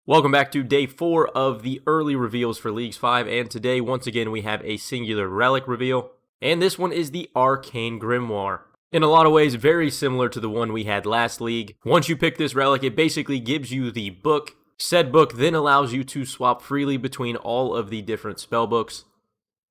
Welcome back to day 4 of the early reveals for Leagues 5, and today, once again, we have a singular relic reveal, and this one is the Arcane Grimoire. In a lot of ways, very similar to the one we had last league. Once you pick this relic, it basically gives you the book. Said book then allows you to swap freely between all of the different spellbooks.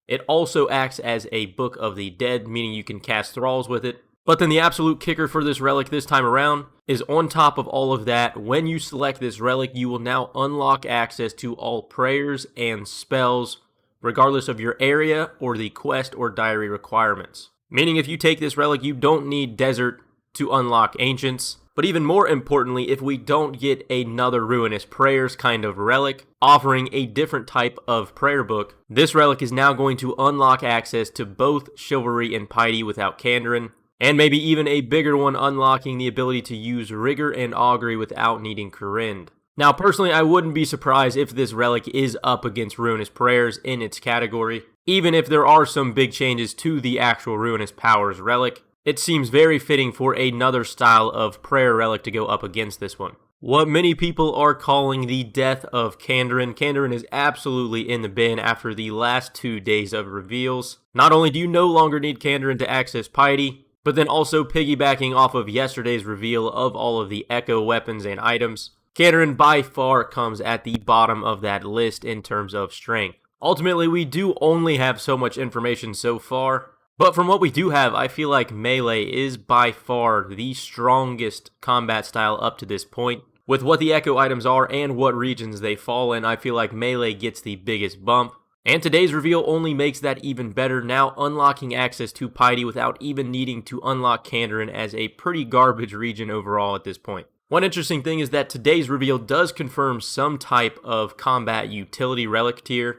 It also acts as a Book of the Dead, meaning you can cast thralls with it. But then the absolute kicker for this relic this time around is on top of all of that, when you select this relic, you will now unlock access to all prayers and spells, regardless of your area or the quest or diary requirements. Meaning if you take this relic, you don't need Desert to unlock Ancients. But even more importantly, if we don't get another Ruinous Prayers kind of relic, offering a different type of prayer book, this relic is now going to unlock access to both Chivalry and Piety without Kandarin, and maybe even a bigger one, unlocking the ability to use Rigor and Augury without needing Corinne. Now, personally, I wouldn't be surprised if this relic is up against Ruinous Prayers in its category. Even if there are some big changes to the actual Ruinous Powers relic, it seems very fitting for another style of prayer relic to go up against this one. What many people are calling the death of Kandarin. Kandarin is absolutely in the bin after the last 2 days of reveals. Not only do you no longer need Kandarin to access Piety, but then also piggybacking off of yesterday's reveal of all of the Echo weapons and items, Kandarin by far comes at the bottom of that list in terms of strength. Ultimately, we do only have so much information so far, but from what we do have, I feel like Melee is by far the strongest combat style up to this point. With what the Echo items are and what regions they fall in, I feel like Melee gets the biggest bump. And today's reveal only makes that even better, now unlocking access to Piety without even needing to unlock Kandarin as a pretty garbage region overall at this point. One interesting thing is that today's reveal does confirm some type of combat utility relic tier,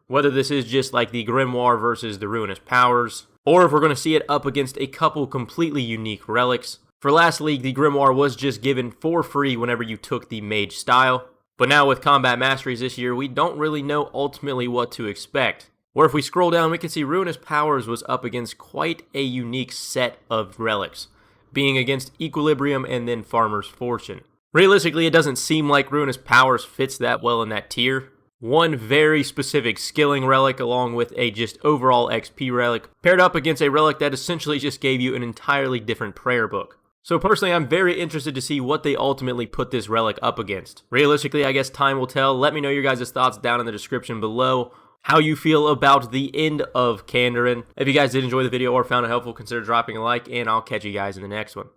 whether this is just like the Grimoire versus the Ruinous Powers, or if we're going to see it up against a couple completely unique relics. For last league, the Grimoire was just given for free whenever you took the Mage style. But now with Combat Masteries this year, we don't really know ultimately what to expect. Where if we scroll down, we can see Ruinous Powers was up against quite a unique set of relics, being against Equilibrium and then Farmer's Fortune. Realistically, it doesn't seem like Ruinous Powers fits that well in that tier. One very specific skilling relic along with a just overall XP relic, paired up against a relic that essentially just gave you an entirely different prayer book. So personally, I'm very interested to see what they ultimately put this relic up against. Realistically, I guess time will tell. Let me know your guys' thoughts down in the description below. How you feel about the end of Kandarin. If you guys did enjoy the video or found it helpful, consider dropping a like, and I'll catch you guys in the next one.